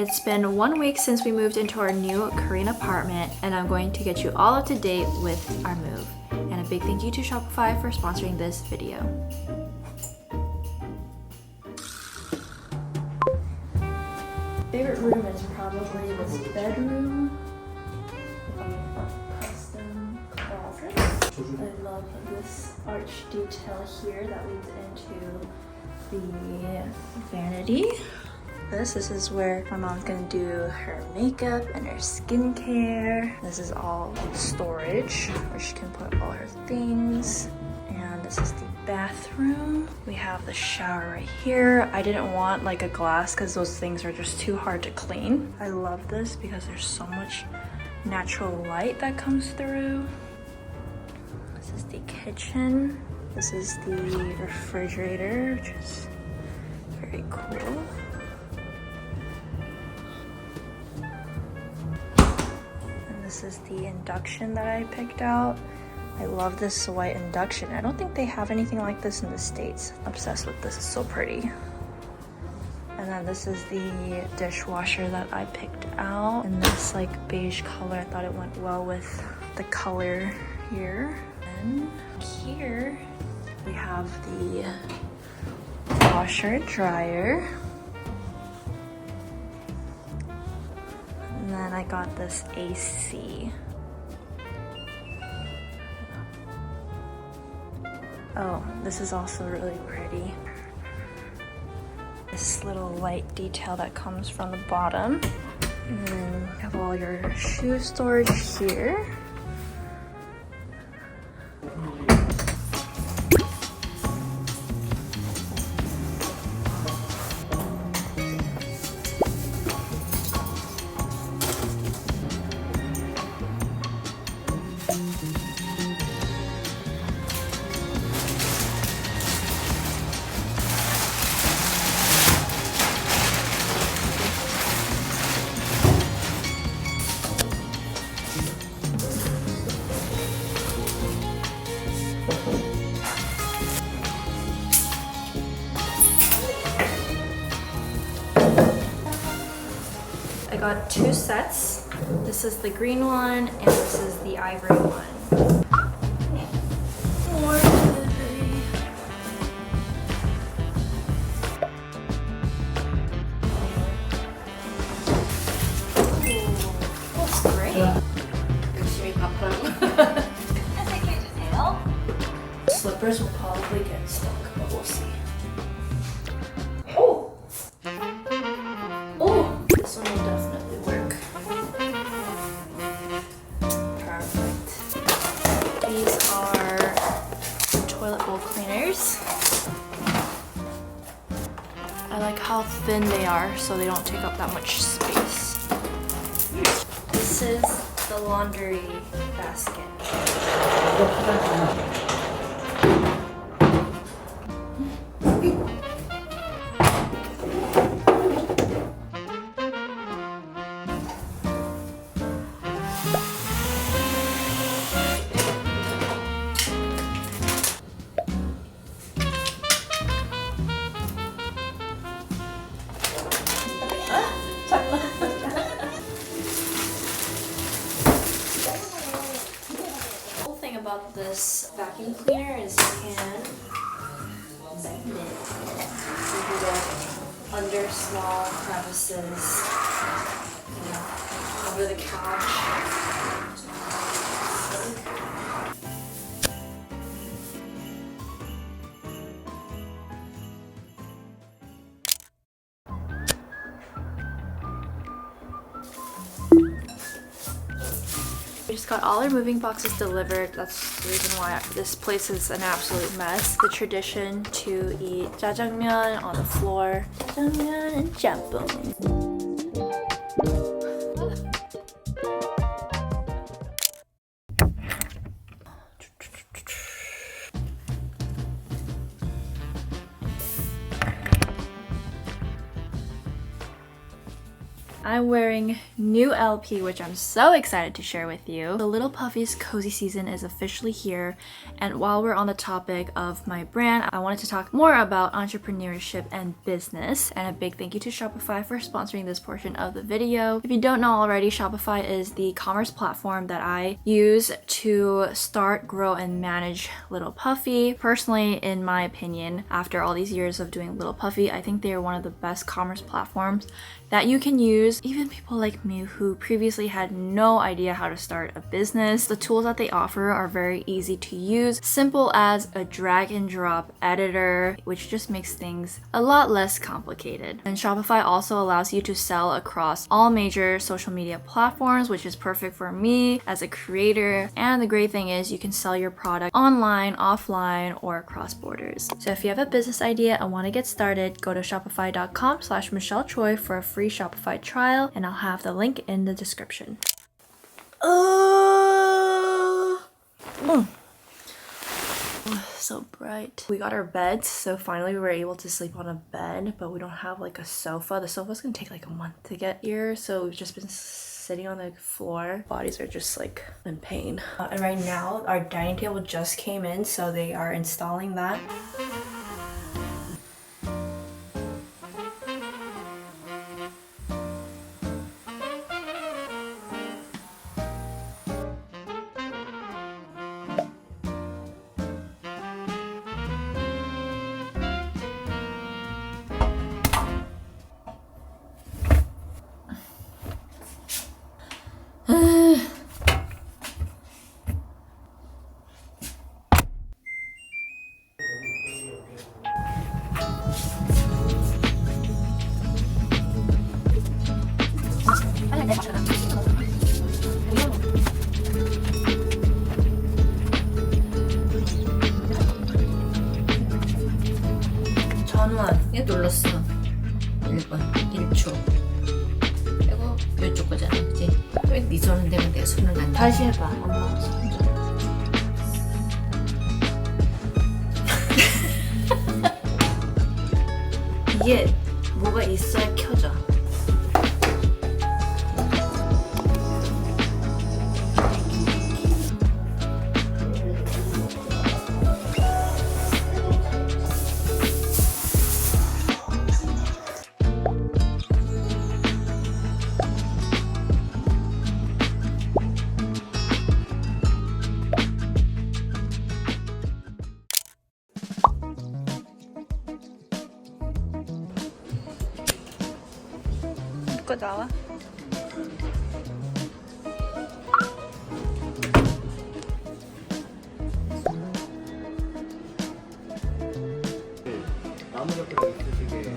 It's been 1 week since we moved into our new Korean apartment, and I'm going to get you all up to date with our move. And a big thank you to Shopify for sponsoring this video. Favorite room is probably this bedroom. Custom closet. I love this arch detail here that leads into the vanity. This is where my mom's gonna do her makeup and her skincare. This is all storage where she can put all her things. And this is the bathroom. We have the shower right here. I didn't want like a glass because those things are just too hard to clean. I love this because there's so much natural light that comes through. This is the kitchen. This is the refrigerator, which is very cool. And this is the induction that I picked out. I love this white induction. I don't think they have anything like this in the States. I'm obsessed with this, it's so pretty. And then this is the dishwasher that I picked out in this like beige color. I thought it went well with the color here. And here we have the washer and dryer. And then I got this AC. Oh, this is also really pretty. This little light detail that comes from the bottom. And then you have all your shoe storage here. I got 2 sets. This is the green one and this is the ivory one. More delivery. Ooh, looks great. Slippers will probably get stuck, but we'll see. Oh! Oh! This one will definitely work. Perfect. These are toilet bowl cleaners. I like how thin they are so they don't take up that much space. This is the laundry basket. About this vacuum cleaner is you can bend it. So you can go under small crevices, you know, over the couch. We just got all our moving boxes delivered. That's the reason why this place is an absolute mess. The tradition to eat jjajangmyeon on the floor. Jjajangmyeon and jjambeom. I'm wearing new LP, which I'm so excited to share with you. The Little Puffy's cozy season is officially here, and while we're on the topic of my brand, I wanted to talk more about entrepreneurship and business. And a big thank you to Shopify for sponsoring this portion of the video. If you don't know already, Shopify is the commerce platform that I use to start, grow, and manage Little Puffy. Personally, in my opinion, after all these years of doing Little Puffy, I think they are one of the best commerce platforms that you can use. Even people like me who previously had no idea how to start a business, the tools that they offer are very easy to use, simple as a drag and drop editor, which just makes things a lot less complicated. And Shopify also allows you to sell across all major social media platforms, which is perfect for me as a creator. And the great thing is you can sell your product online, offline, or across borders. So if you have a business idea and want to get started, go to shopify.com/MichelleChoi for a free Shopify trial, and I'll have the link in the description. So bright. We got our beds, so finally we were able to sleep on a bed, but we don't have like a sofa. The sofa's gonna take like a month to get here, so we've just been sitting on the floor. Bodies are just like in pain. And right now our dining table just came in, so they are installing that. 얘 눌렀어. 1번 1초. 그리고 이쪽 거잖아, 그치? 왜 네 손은 되면 내 손은 안 돼? 다시 해봐, 엄마. 이게 뭐가 있어야 켜져. 이거 나와? 나무젓가락 있으시게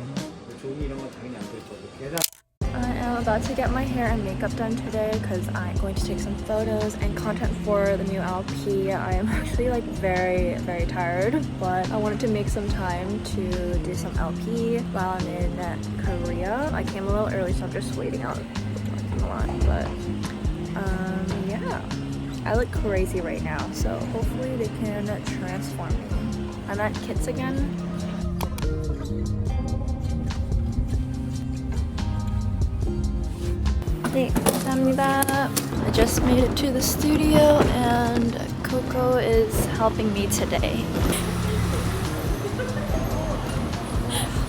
종이 이런 건 당연히 안 될 거고 계란. I am about to get my hair and makeup done today because I'm going to take some photos and content for the new LP. I am actually like very tired, but I wanted to make some time to do some LP while I'm in Korea. I came a little early, so I'm just waiting out in the line, but yeah. I look crazy right now, so hopefully they can transform me. I'm at Kits again. 네, 감사합니다. I just made it to the studio and Coco is helping me today.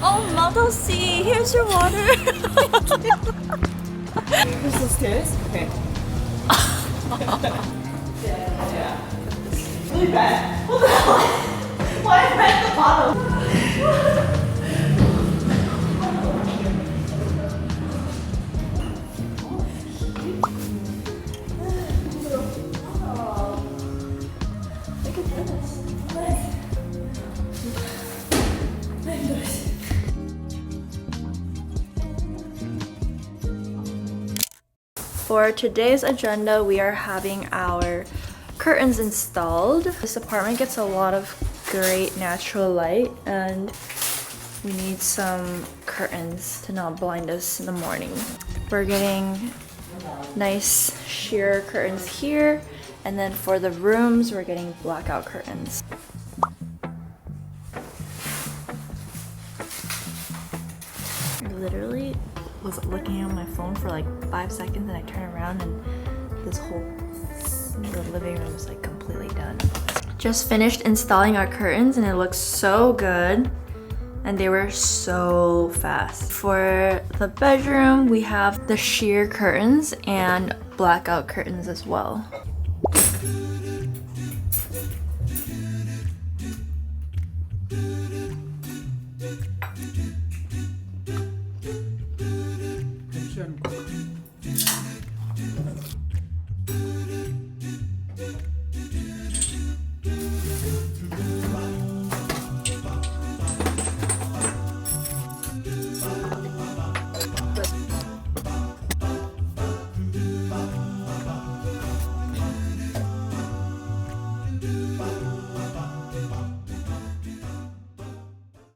Oh, Mother C, here's your water. Here's the stairs. Okay. yeah. Really bad. What the hell? Why am I at the bottom? For today's agenda, we are having our curtains installed. This apartment gets a lot of great natural light and we need some curtains to not blind us in the morning. We're getting nice sheer curtains here, and then for the rooms, we're getting blackout curtains. Literally was looking at my phone for like 5 seconds and I turned around and this whole the living room is like completely done. Just finished installing our curtains and it looks so good. And they were so fast. For the bedroom, we have the sheer curtains and blackout curtains as well.